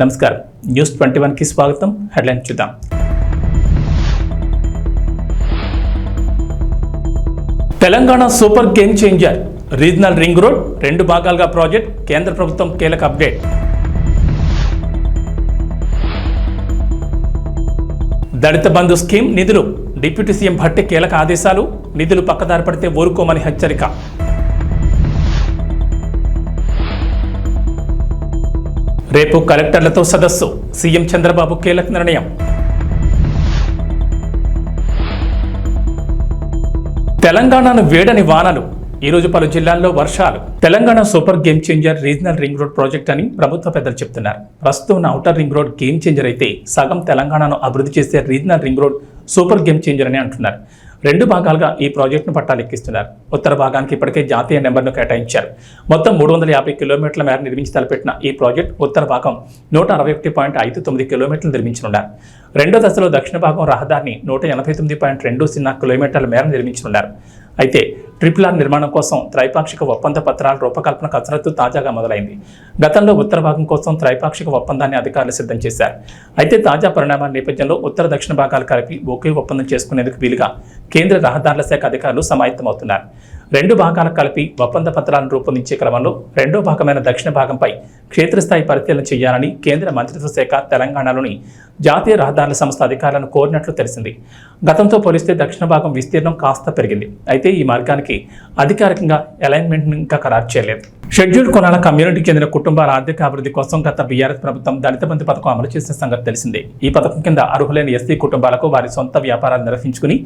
నమస్కారం న్యూస్ 21 కి స్వాగతం. హెడ్లైన్ చూద్దాం. Telangana super game changer regional ring road 2 భాగాలుగా ప్రాజెక్ట్, కేంద్ర ప్రభుత్వం కీలక అప్డేట్. దళిత బంధు స్కీమ్ నిధులు, డిప్యూటీ సీఎం భట్టి కీలక ఆదేశాలు, నిధులు పక్కదారి పడితే ఊరుకోమని హెచ్చరిక. రేపు కలెక్టర్లతో సదస్సు, సీఎం చంద్రబాబు కీలక నిర్ణయం. తెలంగాణను వేడని వానలు, ఈరోజు పలు జిల్లాల్లో వర్షాలు. Telangana super game changer regional ring road project అని ప్రభుత్వ పెద్దలు చెప్తున్నారు. ప్రస్తుతం ఉన్న outer ring road game changer అయితే సగం తెలంగాణను అభివృద్ధి చేసే regional ring road super game changer అని అంటున్నారు. 2 భాగాలుగా ఈ ప్రాజెక్టును పట్టాలెక్కిస్తున్నారు. ఉత్తర భాగానికి ఇప్పటికే జాతీయ నెంబర్ను కేటాయించారు. మొత్తం 350 కిలోమీటర్ల మేర నిర్మించి తలపెట్టిన ఈ ప్రాజెక్ట్ ఉత్తర భాగం 161.59 కిలోమీటర్లు నిర్మించనున్నారు. రెండో దశలో దక్షిణ భాగం రహదారిని 189.20 కిలోమీటర్ల మేర నిర్మించనున్నారు. అయితే RRR నిర్మాణం కోసం త్రైపాక్షిక ఒప్పంద పత్రాల రూపకల్పన కసరత్తు తాజాగా మొదలైంది. గతంలో ఉత్తర భాగం కోసం త్రైపాక్షిక ఒప్పందాన్ని అధికారులు సిద్ధం చేశారు. అయితే తాజా పరిణామాల నేపథ్యంలో ఉత్తర దక్షిణ భాగాలు కలిపి ఒకే ఒప్పందం చేసుకునేందుకు వీలుగా కేంద్ర రహదారుల శాఖ అధికారులు సమాయత్తమవుతున్నారు. 2 భాగాలకు కలిపి ఒప్పంద పత్రాలను రూపొందించే క్రమంలో రెండో భాగమైన దక్షిణ భాగంపై క్షేత్రస్థాయి పరిశీలన చేయాలని కేంద్ర మంత్రిత్వ శాఖ తెలంగాణలోని జాతీయ రహదారుల సంస్థ అధికారులను కోరినట్లు తెలిసింది. గతంతో పోలిస్తే దక్షిణ భాగం విస్తీర్ణం కాస్త పెరిగింది. అయితే ఈ మార్గానికి అధికారికంగా అలైన్మెంట్ ఇంకా ఖరారు చేయలేదు. షెడ్యూల్డ్ కులాల కమ్యూనిటీకి చెందిన కుటుంబాల ఆర్థిక అభివృద్ధి కోసం గత బీఆర్ఎస్ ప్రభుత్వం దళిత బంధు పథకం అమలు చేసిన సంగతి తెలిసిందే. ఈ పథకం కింద అర్హులైన ఎస్సీ కుటుంబాలకు వారి సొంత వ్యాపారాలు నిర్వహించుకుని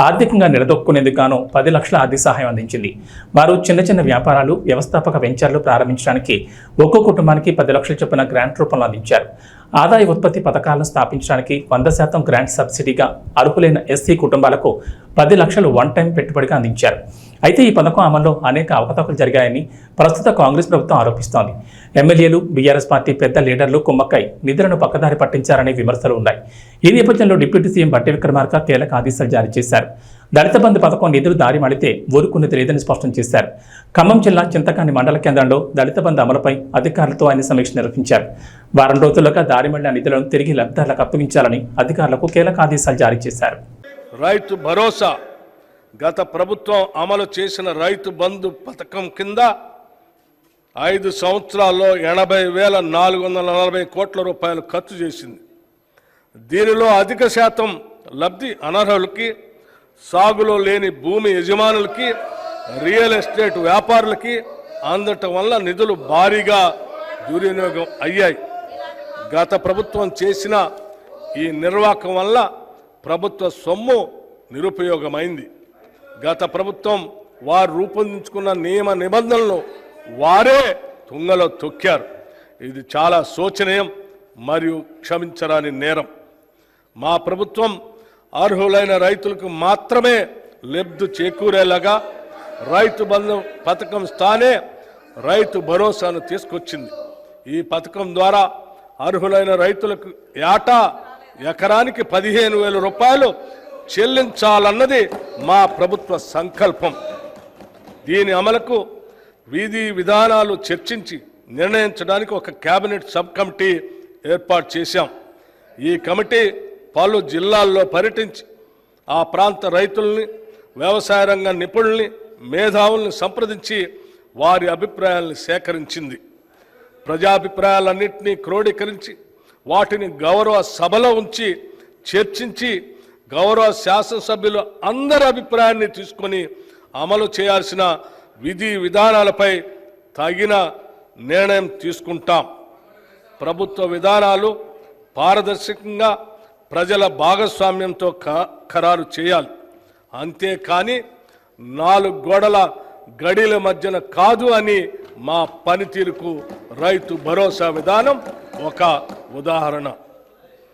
ఆర్థికంగా నిలదొక్కునేందుకు గాను 10 లక్షల ఆర్థిక సహాయం అందించింది. వారు చిన్న వ్యాపారాలు, వ్యవస్థాపక వెంచర్లు ప్రారంభించడానికి ఒక్కో కుటుంబానికి 10 లక్షల చొప్పున గ్రాంట్ రూపంలో అందించారు. ఆదాయ ఉత్పత్తి పథకాలను స్థాపించడానికి 100% గ్రాంట్ సబ్సిడీగా అర్హులైన ఎస్సీ కుటుంబాలకు 10 లక్షలు వన్ టైం పెట్టుబడిగా అందించారు. అయితే ఈ పథకం అమల్లో అనేక అవకతవకలు జరిగాయని ప్రస్తుత కాంగ్రెస్ ప్రభుత్వం ఆరోపిస్తోంది. ఎమ్మెల్యేలు, బీఆర్ఎస్ పార్టీ పెద్ద లీడర్లు కుమ్మక్కై నిధులను పక్కదారి పట్టించారనే విమర్శలు ఉన్నాయి. ఈ నేపథ్యంలో డిప్యూటీ సీఎం భట్టి విక్రమార్క కీలక ఆదేశాలు జారీ చేశారు. దళిత బంధు పథకం నిధులు దారి మళ్లితే ఊరుకున్నది లేదని స్పష్టం చేశారు. ఖమ్మం జిల్లా చింతకాని మండల కేంద్రంలో దళిత బంధు అమలుపై అధికారులతో ఆయన సమీక్ష నిర్వహించారు. వారం రోజులుగా దారి మళ్లిన నిధులను తిరిగి లబ్ధిదారులకు అప్పగించాలని అధికారులకు కీలక ఆదేశాలు జారీ చేశారు. రైతు భరోసా గత ప్రభుత్వం అమలు చేసిన రైతు బంధు పథకం కింద 5 సంవత్సరాల్లో 80,440 కోట్ల రూపాయలు ఖర్చు చేసింది. దీనిలో అధిక శాతం లబ్ధి అనర్హులకి, సాగులో లేని భూమి యజమానులకి, రియల్ ఎస్టేట్ వ్యాపారులకి అందటం వల్ల నిధులు భారీగా దుర్వినియోగం అయ్యాయి. గత ప్రభుత్వం చేసిన ఈ నిర్వాహకం వల్ల ప్రభుత్వ సొమ్ము నిరుపయోగమైంది. గత ప్రభుత్వం వారు రూపొందించుకున్న నియమ నిబంధనలను వారే తుంగలో తొక్కారు. ఇది చాలా శోచనీయం మరియు క్షమించరాని నేరం. మా ప్రభుత్వం అర్హులైన రైతులకు మాత్రమే లబ్ధి చేకూరేలాగా రైతు బంధు పథకం స్థానే రైతు భరోసాను తీసుకొచ్చింది. ఈ పథకం ద్వారా అర్హులైన రైతులకు ఏటా ఎకరానికి 15,000 రూపాయలు చెల్లించాలన్నది మా ప్రభుత్వ సంకల్పం. దీని అమలుకు విధి విధానాలు చర్చించి నిర్ణయించడానికి ఒక కేబినెట్ సబ్ కమిటీ ఏర్పాటు చేశాం. ఈ కమిటీ పలు జిల్లాల్లో పర్యటించి ఆ ప్రాంత రైతుల్ని, వ్యవసాయ రంగ నిపుణుల్ని, మేధావుల్ని సంప్రదించి వారి అభిప్రాయాలను సేకరించింది. ప్రజాభిప్రాయాలన్నింటినీ క్రోడీకరించి వాటిని గౌరవ సభలో ఉంచి చర్చించి గౌరవ శాసనసభ్యులు అందరి అభిప్రాయాన్ని తీసుకొని అమలు చేయాల్సిన విధి విధానాలపై తగిన నిర్ణయం తీసుకుంటాం. ప్రభుత్వ విధానాలు పారదర్శకంగా ప్రజల భాగస్వామ్యంతో ఖరారు చేయాలి. అంతేకాని 4 గోడల గడిల మధ్యన కాదు అని మా పనితీరుకు రైతు భరోసా విధానం ఒక ఉదాహరణ.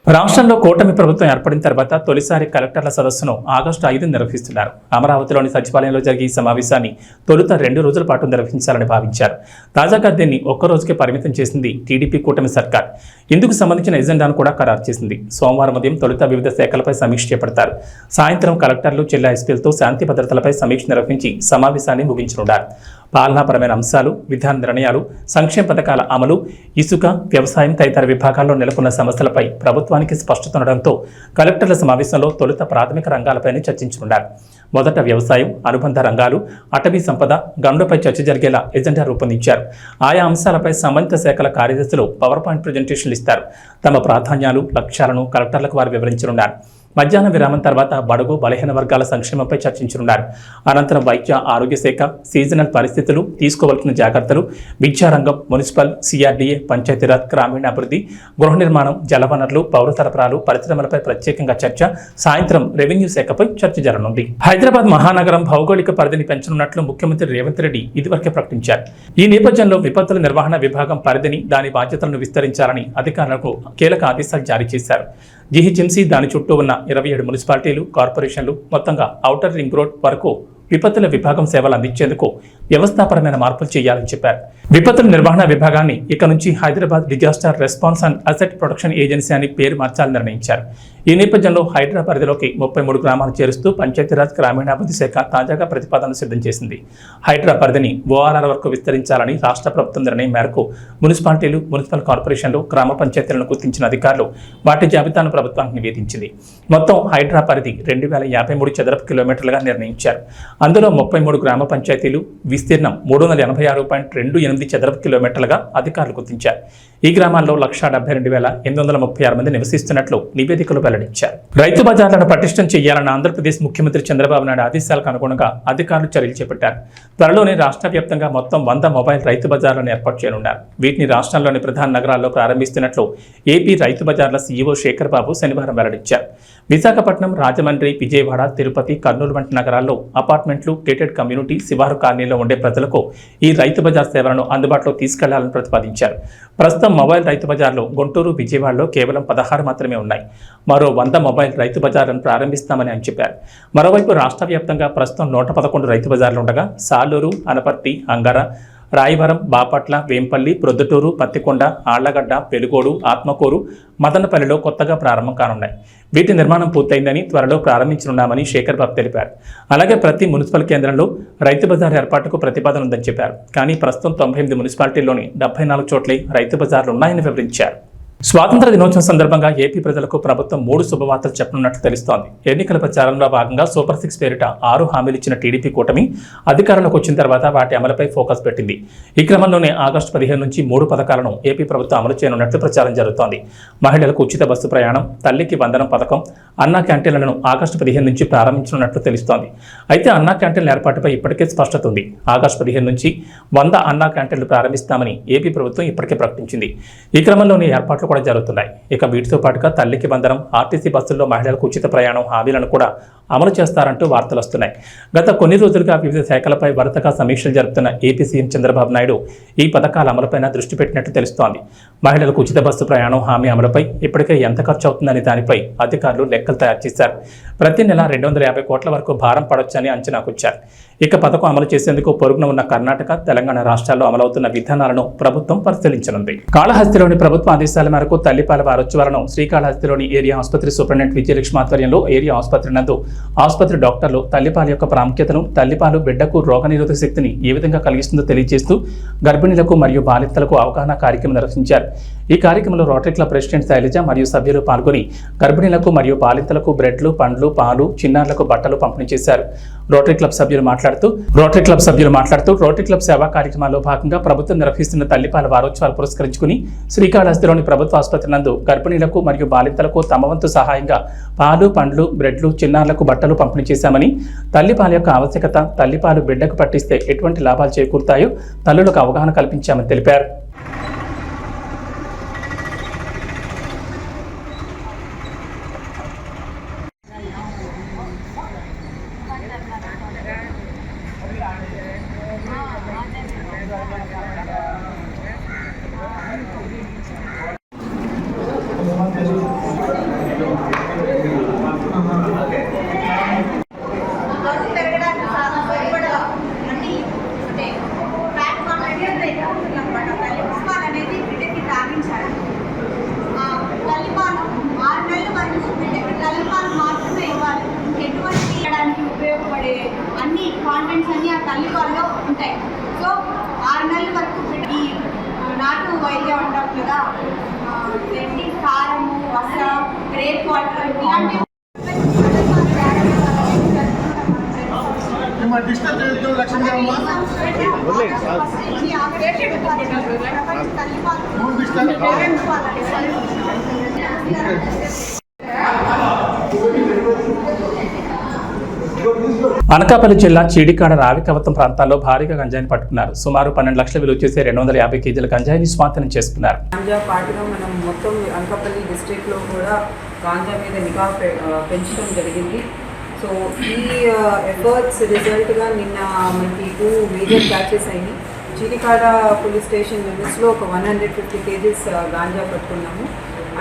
రాష్ట్రంలో కూటమి ప్రభుత్వం ఏర్పడిన తర్వాత తొలిసారి కలెక్టర్ల సదస్సును ఆగస్టు 5 నిర్వహిస్తున్నారు. అమరావతిలోని సచివాలయంలో జరిగే ఈ సమావేశాన్ని తొలుత 2 రోజుల పాటు నిర్వహించాలని భావించారు. తాజాగా దీన్ని ఒక్క రోజుకే పరిమితం చేసింది టీడీపీ కూటమి సర్కార్. ఇందుకు సంబంధించిన ఎజెండాను కూడా ఖరారు చేసింది. సోమవారం ఉదయం తొలుత వివిధ శాఖలపై సమీక్ష చేపడతారు. సాయంత్రం కలెక్టర్లు, జిల్లా ఎస్పీలతో శాంతి భద్రతలపై సమీక్ష నిర్వహించి సమావేశాన్ని ముగించనున్నారు. పాలనాపరమైన అంశాలు, విధాన నిర్ణయాలు, సంక్షేమ పథకాల అమలు, ఇసుక, వ్యవసాయం తదితర విభాగాల్లో నెలకొన్న సమస్యలపై ప్రభుత్వానికి స్పష్టత ఉండడంతో కలెక్టర్ల సమావేశంలో తొలుత ప్రాథమిక రంగాలపైనే చర్చించనున్నారు. మొదట వ్యవసాయం, అనుబంధ రంగాలు, అటవీ సంపద, గనులపై చర్చ జరిగేలా ఎజెండా రూపొందించారు. ఆయా అంశాలపై సంబంధిత శాఖల కార్యదర్శులు పవర్ పాయింట్ ప్రజెంటేషన్లు ఇస్తారు. తమ ప్రాధాన్యాలు, లక్ష్యాలను కలెక్టర్లకు వారు వివరించనున్నారు. మధ్యాహ్న విరామం తర్వాత బడుగు బలహీన వర్గాల సంక్షేమంపై చర్చించనున్నారు. అనంతరం వైద్య ఆరోగ్య శాఖ, సీజనల్ పరిస్థితులు, తీసుకోవాల్సిన జాగ్రత్తలు, విద్యారంగం, మున్సిపల్, సిఆర్డీఏ, పంచాయతీరాజ్, గ్రామీణాభివృద్ధి, గృహ నిర్మాణం, జలవనరులు, పౌర సరఫరాలు, పరిశ్రమలపై ప్రత్యేకంగా చర్చ. సాయంత్రం రెవెన్యూ శాఖపై చర్చ జరగనుంది. హైదరాబాద్ మహానగరం భౌగోళిక పరిధిని పెంచనున్నట్లు ముఖ్యమంత్రి రేవంత్ రెడ్డి ఇదివరకే ప్రకటించారు. ఈ నేపథ్యంలో విపత్తుల నిర్వహణ విభాగం పరిధిని, దాని బాధ్యతలను విస్తరించాలని అధికారులకు కీలక ఆదేశాలు జారీ చేశారు. జీహెచ్ఎంసీ, దాని చుట్టూ ఉన్న 27 మున్సిపాలిటీలు, కార్పొరేషన్లు, మొత్తంగా ఔటర్ రింగ్ రోడ్ వరకు విపత్తుల విభాగం సేవలు అందించేందుకు వ్యవస్థాపరమైన మార్పులు చేయాలని చెప్పారు. విపత్తుల నిర్వహణ విభాగాన్ని ఇక నుంచి Hyderabad disaster response and asset protection agency అని పేరు మార్చాలని నిర్ణయించారు. ఈ నేపథ్యంలో హైదరాబాద్ పరిధిలోకి 33 గ్రామాలు చేరుస్తూ పంచాయతీరాజ్, గ్రామీణాభివృద్ధి శాఖ తాజాగా ప్రతిపాదనలు సిద్ధం చేసింది. హైదరాబాద్ పరిధిని ఓఆర్ఆర్ వరకు విస్తరించాలని రాష్ట్ర ప్రభుత్వం నిర్ణయం మేరకు మున్సిపాలిటీలు, మున్సిపల్ కార్పొరేషన్లు, గ్రామ పంచాయతీలను గుర్తించిన అధికారులు వాటి జాబితాను ప్రభుత్వానికి నివేదించింది. మొత్తం హైదరాబాద్ పరిధి 2053 చదరపు కిలోమీటర్లుగా నిర్ణయించారు. అందులో 33 గ్రామ పంచాయతీలు, విస్తీర్ణం 386.28 చదరపు కిలోమీటర్లుగా అధికారులు గుర్తించారు. ఈ గ్రామాల్లో 172,836 మంది నివసిస్తున్నట్లు నివేదికలు వెల్లడించారు. రైతు బజార్లను పటిష్టం చేయాలన్న ఆంధ్రప్రదేశ్ ముఖ్యమంత్రి చంద్రబాబు నాయుడు ఆదేశాలకు అనుగుణంగా అధికారులు చర్యలు చేపట్టారు. త్వరలోనే రాష్ట్ర వ్యాప్తంగా మొత్తం 100 మొబైల్ రైతు బజార్లను ఏర్పాటు చేయనున్నారు. వీటిని రాష్ట్రంలోని ప్రధాన నగరాల్లో ప్రారంభిస్తున్నట్లు ఏపీ రైతు బజార్ల సీఈఓ శేఖర్ బాబు శనివారం వెల్లడించారు. విశాఖపట్నం, రాజమండ్రి, విజయవాడ, తిరుపతి, కర్నూలు వంటి నగరాల్లో అపార్ట్మెంట్లు, గేటెడ్ కమ్యూనిటీ, శివారు కాలనీలో ఉండే ప్రజలకు ఈ రైతు బజార్ సేవలను అందుబాటులో తీసుకెళ్లాలని ప్రతిపాదించారు. ప్రస్తుతం మొబైల్ రైతు బజార్లు గుంటూరు, విజయవాడలో కేవలం 16 మాత్రమే ఉన్నాయి. మరో 100 మొబైల్ రైతు బజార్లను ప్రారంభిస్తామని ఆయన చెప్పారు. మరోవైపు రాష్ట్ర వ్యాప్తంగా ప్రస్తుతం 111 రైతు బజార్లు ఉండగా సాలూరు, అనపర్తి, అంగార, రాయవరం, బాపట్ల, వేంపల్లి, ప్రొద్దుటూరు, పత్తికొండ, ఆళ్లగడ్డ, పెలుగోడు, ఆత్మకూరు, మదనపల్లిలో కొత్తగా ప్రారంభం కానున్నాయి. వీటి నిర్మాణం పూర్తయిందని, త్వరలో ప్రారంభించనున్నామని శేఖర్ బాబు తెలిపారు. అలాగే ప్రతి మున్సిపల్ కేంద్రంలో రైతు బజార్ ఏర్పాటుకు ప్రతిపాదన ఉందని చెప్పారు. కానీ ప్రస్తుతం 98 మున్సిపాలిటీల్లోని 74 చోట్లే రైతు బజార్లు ఉన్నాయని వివరించారు. స్వాతంత్ర దినోత్సవం సందర్భంగా ఏపీ ప్రజలకు ప్రభుత్వం 3 శుభవార్తలు చెప్పనున్నట్లు తెలుస్తోంది. ఎన్నికల ప్రచారంలో భాగంగా సూపర్ 6 పేరిట 6 హామీలు ఇచ్చిన టీడీపీ కూటమి అధికారంలోకి వచ్చిన తర్వాత వాటి అమలుపై ఫోకస్ పెట్టింది. ఈ క్రమంలోనే ఆగస్టు 15 నుంచి 3 పథకాలను ఏపీ ప్రభుత్వం అమలు చేయనున్నట్లు ప్రచారం జరుగుతోంది. మహిళలకు ఉచిత బస్సు ప్రయాణం, తల్లికి వందనం పథకం, అన్నా క్యాంటీన్లను ఆగస్టు 15 నుంచి ప్రారంభించనున్నట్లు తెలుస్తోంది. అయితే అన్నా క్యాంటీన్ల ఏర్పాటుపై ఇప్పటికే స్పష్టత ఉంది. ఆగస్టు 15 నుంచి 100 అన్నా క్యాంటీన్లు ప్రారంభిస్తామని ఏపీ ప్రభుత్వం ఇప్పటికే ప్రకటించింది. ఈ క్రమంలోనే ఏర్పాట్లు కూడా జరుగుతున్నాయి. ఇక వీటితో పాటుగా తల్లికి వందనం, ఆర్టీసీ బస్సుల్లో మహిళలకు ఉచిత ప్రయాణం హామీలను కూడా అమలు చేస్తారంటూ వార్తలు వస్తున్నాయి. గత కొన్ని రోజులుగా వివిధ శాఖలపై వరుసగా సమీక్షలు జరుపుతున్న ఏపీ సీఎం చంద్రబాబు నాయుడు ఈ పథకాల అమలుపైన దృష్టి పెట్టినట్టు తెలుస్తోంది. మహిళలకు ఉచిత బస్సు ప్రయాణం హామీ అమలుపై ఇప్పటికే ఎంత ఖర్చు అవుతుందని దానిపై అధికారులు లెక్కలు తయారు చేశారు. ప్రతి నెల 250 కోట్ల వరకు భారం పడొచ్చని అంచనాకొచ్చారు. ఇక పథకం అమలు చేసేందుకు పొరుగున ఉన్న కర్ణాటక, తెలంగాణ రాష్ట్రాల్లో అమలవుతున్న విధానాలను ప్రభుత్వం పరిశీలించనుంది. కాళహస్తిలోని ప్రభుత్వ ఆదేశాల మేరకు తల్లిపాల వారోత్సవాలను శ్రీకాళహస్తిలోని ఏరియా ఆసుపత్రి సూపరింటెండెంట్ విజయలక్ష్మి ఆధ్వర్యంలో ఏరియా ఆసుపత్రి నందు ఆసుపత్రి డాక్టర్లు తల్లిపాల యొక్క ప్రాముఖ్యతను, తల్లిపాలు బిడ్డకు రోగనిరోధక శక్తిని ఏ విధంగా కలిగిస్తుందో తెలియజేస్తూ గర్భిణీలకు మరియు బాలింతలకు అవగాహన కార్యక్రమం నిర్వహించారు. ఈ కార్యక్రమంలో రోటరీ క్లబ్ ప్రెసిడెంట్ శైలజ మరియు సభ్యులు పాల్గొని గర్భిణీలకు మరియు బాలింతలకు బ్రెడ్లు, పండ్లు, పాలు, చిన్నారులకు బట్టలు పంపిణీ చేశారు. రోటరీ క్లబ్ సభ్యులు మాట్లాడుతూ రోటరీ క్లబ్ సేవా కార్యక్రమాల్లో భాగంగా ప్రభుత్వం నిర్వహిస్తున్న తల్లిపాల వారోత్సవాలు పురస్కరించుకుని శ్రీకాళహస్తిలోని ప్రభుత్వ ఆసుపత్రి నందు గర్భిణీలకు మరియు బాలింతలకు తమ వంతు సహాయంగా పాలు, పండ్లు, బ్రెడ్లు, చిన్నారులకు బట్టలు పంపిణీ చేశామని, తల్లిపాల యొక్క ఆవశ్యకత, తల్లిపాలు బిడ్డకు పట్టిస్తే ఎటువంటి లాభాలు చేకూరుతాయో తల్లులకు అవగాహన కల్పించామని తెలిపారు. ఉపయోగపడే అన్ని కాంటెంట్స్ అన్ని ఆ తల్లిపాలలో ఉంటాయి. సో నెలల వరకు ఈ నాటు వైద్యం అంటాం కదా, కారము, రస, గ్రేప్ వాటర్ ఇలాంటి అనకాపల్లి జిల్లా చీడికాడ రావికవతం ప్రాంతాల్లో భారీగా గంజాయిని పట్టుకున్నారు. సుమారు 12 లక్షల విలువ చేసే 250 కేజీల గంజాయిని స్వాధీనం చేసుకున్నారు. గాంజా పాటుగా మనం మొత్తం అనకాపల్లి డిస్ట్రిక్ట్లో కూడా గాంజా మీద నిఘా పెంచడం జరిగింది. సో ఈ ఎఫర్ట్స్ రిజల్ట్గా నిన్న మనకి 2 మేజర్ క్యాచెస్ అయినాయి. చీడికాడ పోలీస్ స్టేషన్ లిమిట్స్లో ఒక 150 కేజీస్ గాంజా పట్టుకున్నాము.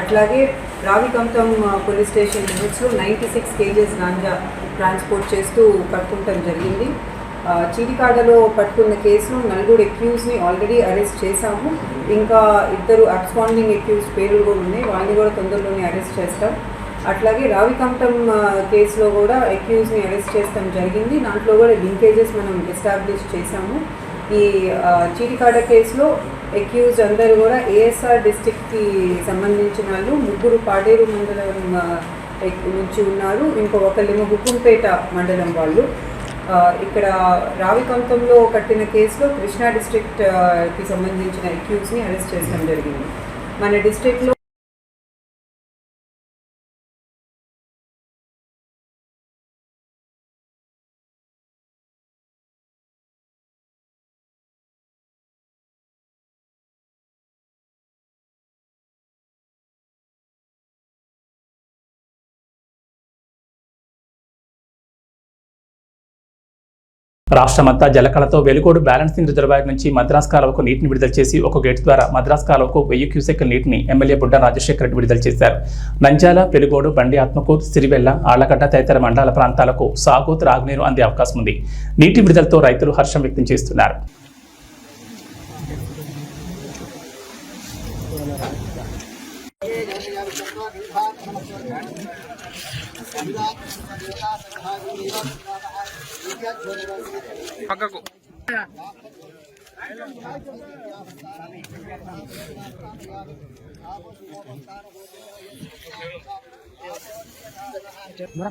అట్లాగే రావికంతం పోలీస్ స్టేషన్ లిమిట్స్లో 96 కేజీస్ గాంజా ట్రాన్స్పోర్ట్ చేస్తూ పట్టుకుంటం జరిగింది. చీడికాడలో పట్టుకున్న కేసులో 4 అక్యూజ్ని ఆల్రెడీ అరెస్ట్ చేశాము. ఇంకా 2 అబ్స్కాండింగ్ అక్యూజ్ పేర్లు కూడా ఉన్నాయి, వాళ్ళని కూడా తొందరలోనే అరెస్ట్ చేస్తాం. అట్లాగే రావికంఠం కేసులో కూడా అక్యూజ్ని అరెస్ట్ చేస్తాం జరిగింది. దాంట్లో కూడా లింకేజెస్ మనం ఎస్టాబ్లిష్ చేశాము. ఈ చీడికాడ కేసులో అక్యూజ్ అందరూ కూడా ఏఎస్ఆర్ డిస్ట్రిక్ట్కి సంబంధించిన వాళ్ళు, 3 పాడేరు మండలం నుంచి ఉన్నారు, ఒకళ్ళేమో హుకుంపేట మండలం వాళ్ళు. ఇక్కడ రావికంఠంలో కట్టిన కేసులో కృష్ణా డిస్ట్రిక్ట్కి సంబంధించిన అక్యూజ్ని అరెస్ట్ చేయడం జరిగింది. మన డిస్ట్రిక్ట్లో రాష్ట్రమంతా జలకళతో వెలుగోడు బ్యాలెన్సింగ్ రిజర్వాయర్ నుంచి మద్రాస్ కాలువకు నీటిని విడుదల చేసి ఒక గేటు ద్వారా మద్రాస్ కాలువకు 1000 క్యూసెక్ల నీటిని ఎమ్మెల్యే బుడ్డ రాజశేఖర రెడ్డి విడుదల చేశారు. నంద్యాల, వెలుగోడు, బండి ఆత్మకూరు, సిరివెల్ల, ఆళ్లగడ్డ తదితర మండల ప్రాంతాలకు సాగు, త్రాగునీరు అందే అవకాశం ఉంది. నీటి విడుదలతో రైతులు హర్షం వ్యక్తం చేస్తున్నారు. పక్కకు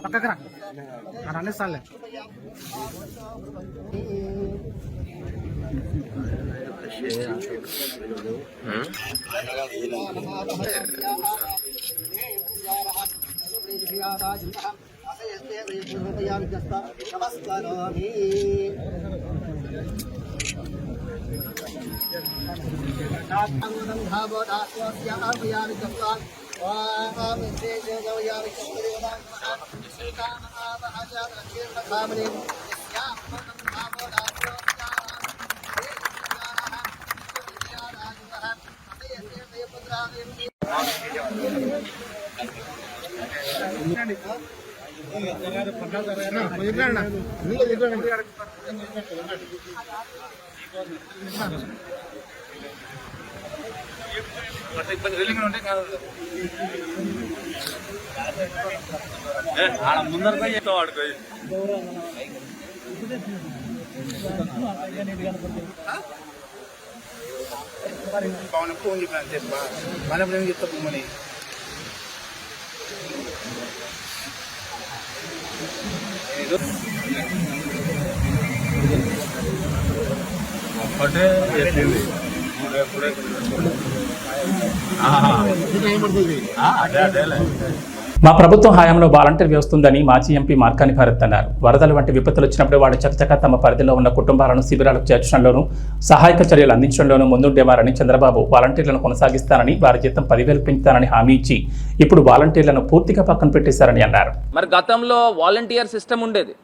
పక్కకు రా అన్ని సార్లే ముందరగా చెప్తావు ఆడుకో పవన్ ఫోన్ చెప్పాను చెప్పా మన చెప్తా పొమ్మని అప్పుడే చెప్పింది మా ప్రభుత్వం హయాంలో వాలంటీర్ వ్యవస్థ ఉందని మాజీ ఎంపీ మార్కాని భారత్ అన్నారు. వరదలు వంటి విపత్తులు వచ్చినప్పుడు వాడు చకచకా తమ పరిధిలో ఉన్న కుటుంబాలను శిబిరాలకు చేర్చడంలోనూ సహాయక చర్యలు అందించడంలోనూ ముందుండేవారని చంద్రబాబు వాలంటీర్లను కొనసాగిస్తానని, వారి జీతం 10,000 పెంచుతానని హామీ ఇచ్చి ఇప్పుడు వాలంటీర్లను పూర్తిగా పక్కన పెట్టేశారని అన్నారు. మరి గతంలో వాలంటీర్ సిస్టమ్ ఉండేది.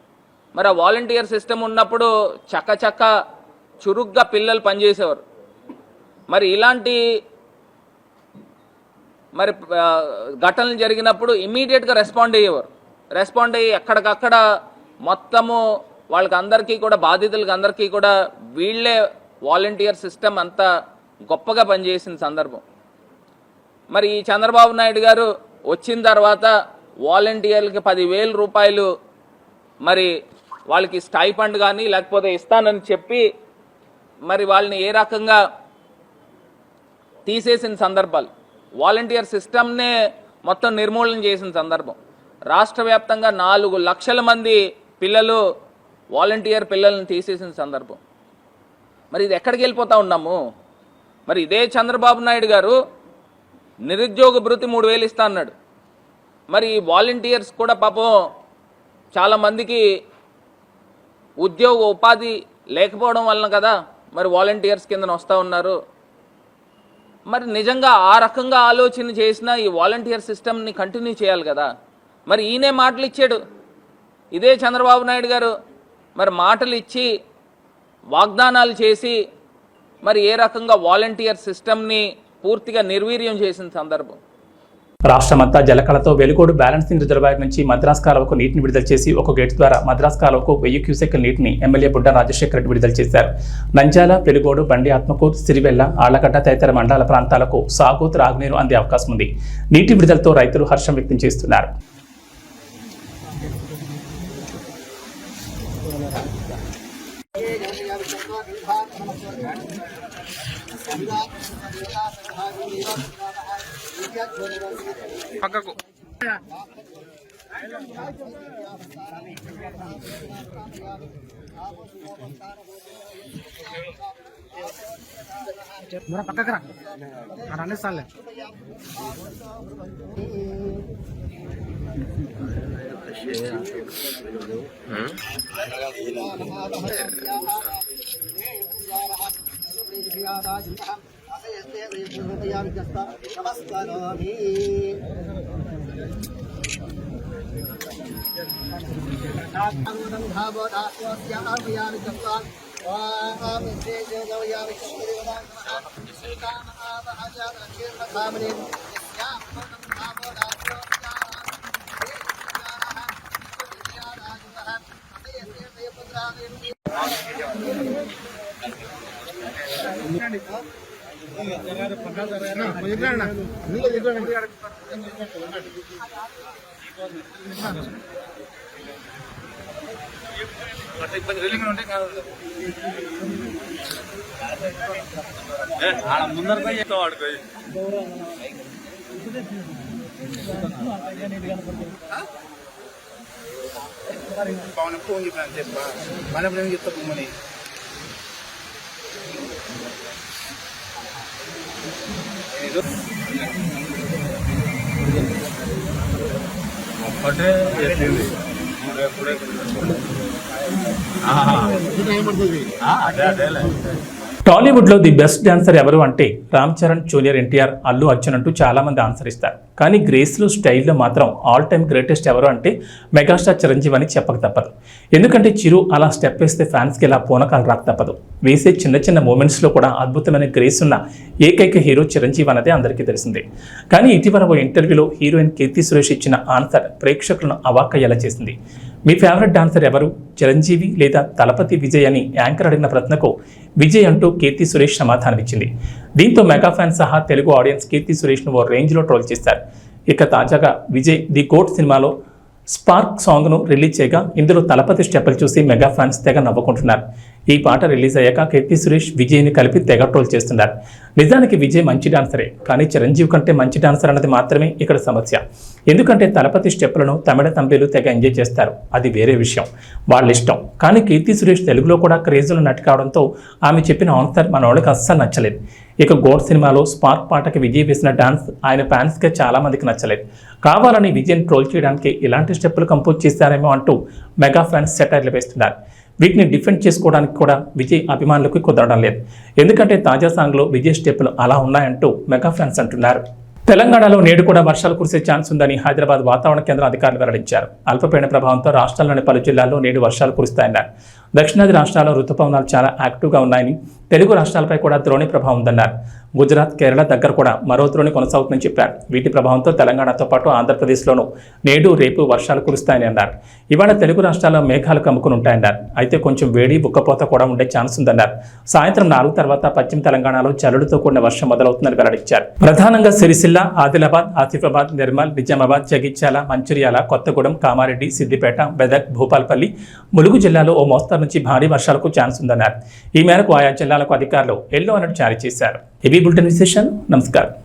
మరి ఆ వాలంటీర్ సిస్టమ్ ఉన్నప్పుడు చకచక చురుగ్గా పిల్లలు పనిచేసేవారు. మరి ఇలాంటి మరి ఘటనలు జరిగినప్పుడు ఇమ్మీడియట్గా రెస్పాండ్ అయ్యేవారు. రెస్పాండ్ అయ్యి ఎక్కడికక్కడ మొత్తము వాళ్ళకి అందరికీ కూడా, బాధితులకి అందరికీ కూడా వీళ్ళే వాలంటీర్ సిస్టమ్ అంతా గొప్పగా పనిచేసిన సందర్భం. మరి ఈ చంద్రబాబు నాయుడు గారు వచ్చిన తర్వాత వాలంటీర్లకి 10,000 రూపాయలు మరి వాళ్ళకి స్టైఫండ్ కానీ లేకపోతే ఇస్తానని చెప్పి మరి వాళ్ళని ఏ రకంగా తీసేసిన సందర్భాలు, వాలంటీర్ సిస్టమ్నే మొత్తం నిర్మూలన చేసిన సందర్భం. రాష్ట్ర వ్యాప్తంగా 4 లక్షల మంది పిల్లలు వాలంటీర్ పిల్లల్ని తీసేసిన సందర్భం. మరి ఇది ఎక్కడికి వెళ్ళిపోతా ఉన్నాము? మరి ఇదే చంద్రబాబు నాయుడు గారు నిరుద్యోగ భృతి 3000 ఇస్తా అన్నాడు. మరి వాలంటీర్స్ కూడా పాపం చాలామందికి ఉద్యోగ ఉపాధి లేకపోవడం వలన కదా మరి వాలంటీర్స్ కింద వస్తూ ఉన్నారు. మరి నిజంగా ఆ రకంగా ఆలోచన చేసిన ఈ వాలంటీర్ సిస్టమ్ని కంటిన్యూ చేయాలి కదా. మరి ఈయనే మాటలు ఇచ్చాడు, ఇదే చంద్రబాబు నాయుడు గారు మరి మాటలు ఇచ్చి వాగ్దానాలు చేసి మరి ఏ రకంగా వాలంటీర్ సిస్టమ్ని పూర్తిగా నిర్వీర్యం చేసిన సందర్భం. రాష్ట్రమంతా జలకళతో వెలుగోడు బ్యాలెన్సింగ్ రిజర్వాయర్ నుంచి మద్రాస్ కాలువకు నీటిని విడుదల చేసి ఒక గేటు ద్వారా మద్రాస్ కాలువకు 1000 క్యూసెక్ల నీటిని ఎమ్మెల్యే బుడ్డ రాజశేఖర రెడ్డి విడుదల చేశారు. నంద్యాల, వెలుగోడు, బండి ఆత్మకూరు, సిరివెల్ల, ఆళ్లగడ్డ తదితర మండల ప్రాంతాలకు సాగు, త్రాగునీరు అందే అవకాశం ఉంది. నీటి విడుదలతో రైతులు హర్షం వ్యక్తం చేస్తున్నారు. పక్కకు పక్కకు రా అన్ని సార్లే పవన్ ఫోన్ చెప్పాను చెప్పా మన ప్రేమ చెప్తా బొమ్మని టాలీవుడ్ లో ది బెస్ట్ డాన్సర్ ఎవరు అంటే రామ్ చరణ్, జూనియర్ ఎన్టీఆర్, అల్లు అర్జున్ అంటూ చాలా మంది ఆన్సర్ ఇస్తారు. కానీ గ్రేస్లో స్టైల్లో మాత్రం ఆల్ టైమ్ గ్రేటెస్ట్ ఎవరు అంటే మెగాస్టార్ చిరంజీవి అని చెప్పక తప్పదు. ఎందుకంటే చిరు అలా స్టెప్ వేస్తే ఫ్యాన్స్కి ఇలా పూనకాలు రాక తప్పదు. వేసే చిన్న చిన్న మూమెంట్స్లో కూడా అద్భుతమైన గ్రేస్ ఉన్న ఏకైక హీరో చిరంజీవి అనేది అందరికీ తెలిసిందే. కానీ ఇటీవల ఓ ఇంటర్వ్యూలో హీరోయిన్ కీర్తి సురేష్ ఇచ్చిన ఆన్సర్ ప్రేక్షకులను అవాక్కయ్యేలా చేసింది. మీ ఫేవరెట్ డాన్సర్ ఎవరు, చిరంజీవి లేదా తలపతి విజయ్ అని యాంకర్ అడిగిన ప్రశ్నకు విజయ్ అంటూ కీర్తి సురేష్ సమాధానమిచ్చింది. దీంతో మెగా ఫ్యాన్స్ సహా తెలుగు ఆడియన్స్ కీర్తి సురేష్ను ఓ రేంజ్లో ట్రోల్ చేశారు. ఇక తాజాగా విజయ్ ది గోట్ సినిమాలో స్పార్క్ సాంగ్ను రిలీజ్ చేయగా ఇందులో తలపతి స్టెప్పులు చూసి మెగా ఫ్యాన్స్ తెగ నవ్వుకుంటున్నారు. ఈ పాట రిలీజ్ అయ్యాక కీర్తి సురేష్ విజయ్ని కలిపి తెగ ట్రోల్ చేస్తున్నారు. నిజానికి విజయ్ మంచి డాన్సరే, కానీ చిరంజీవి కంటే మంచి డాన్సర్ అన్నది మాత్రమే ఇక్కడ సమస్య. ఎందుకంటే తలపతి స్టెప్పులను తమిళ తంబేలు తెగ ఎంజాయ్ చేస్తారు, అది వేరే విషయం, వాళ్ళ ఇష్టం. కానీ కీర్తి సురేష్ తెలుగులో కూడా క్రేజులు నటి కావడంతో ఆమె చెప్పిన ఆన్సర్ మన వాళ్ళకి అస్సలు నచ్చలేదు. ఇక గోడ్ సినిమాలో స్పార్క్ పాటకి విజయ్ వేసిన డాన్స్ ఆయన ఫ్యాన్స్కే చాలా మందికి నచ్చలేదు. కావాలని విజయ్ని ట్రోల్ చేయడానికి ఇలాంటి స్టెప్పులు కంపోజ్ చేశారేమో అంటూ మెగా ఫ్యాన్స్ సెటైర్లు వేస్తున్నారు. వీటిని డిఫెండ్ చేసుకోవడానికి కూడా విజయ్ అభిమానులకు కుదరడం లేదు. ఎందుకంటే తాజా సాంగ్లో విజయ్ స్టెప్పులు అలా ఉన్నాయంటూ మెగా ఫ్యాన్స్ అంటున్నారు. తెలంగాణలో నేడు కూడా వర్షాలు కురిసే ఛాన్స్ ఉందని హైదరాబాద్ వాతావరణ కేంద్రం అధికారులు వెల్లడించారు. అల్పపీడన ప్రభావంతో రాష్ట్రంలోని పలు జిల్లాల్లో నేడు వర్షాలు కురుస్తాయన్నారు. దక్షిణాది రాష్ట్రాల్లో రుతుపవనాలు చాలా యాక్టివ్గా ఉన్నాయని, తెలుగు రాష్ట్రాలపై కూడా ద్రోణి ప్రభావం ఉందన్నారు. గుజరాత్, కేరళ దగ్గర కూడా మరో ద్రోణి కొనసాగుతుందని చెప్పారు. వీటి ప్రభావంతో తెలంగాణతో పాటు ఆంధ్రప్రదేశ్లోనూ నేడు రేపు వర్షాలు కురుస్తాయని అన్నారు. ఇవాళ తెలుగు రాష్ట్రాల్లో మేఘాలు కమ్ముకుని ఉంటాయన్నారు. అయితే కొంచెం వేడి, ఉక్కపోత కూడా ఉండే ఛాన్స్ ఉందన్నారు. సాయంత్రం 4 తర్వాత పశ్చిమ తెలంగాణలో జల్లులతో కూడిన వర్షం మొదలవుతుందని వెల్లడించారు. ప్రధానంగా సిరిసిల్ల, ఆదిలాబాద్, ఆసిఫాబాద్, నిర్మల్, నిజామాబాద్, జగిత్యాల, మంచిర్యాల, కొత్తగూడెం, కామారెడ్డి, సిద్దిపేట, మెదక్, భూపాల్పల్లి, ములుగు జిల్లాలో ఓ మోస్తరు నుంచి భారీ వర్షాలకు ఛాన్స్ ఉందన్నారు. ఈ మేరకు ఆయా జిల్లాలకు అధికారులు ఎల్లో అలర్ట్ జారీ చేశారు. ఇవి బులెటిన్ విశేషాలు. నమస్కారం.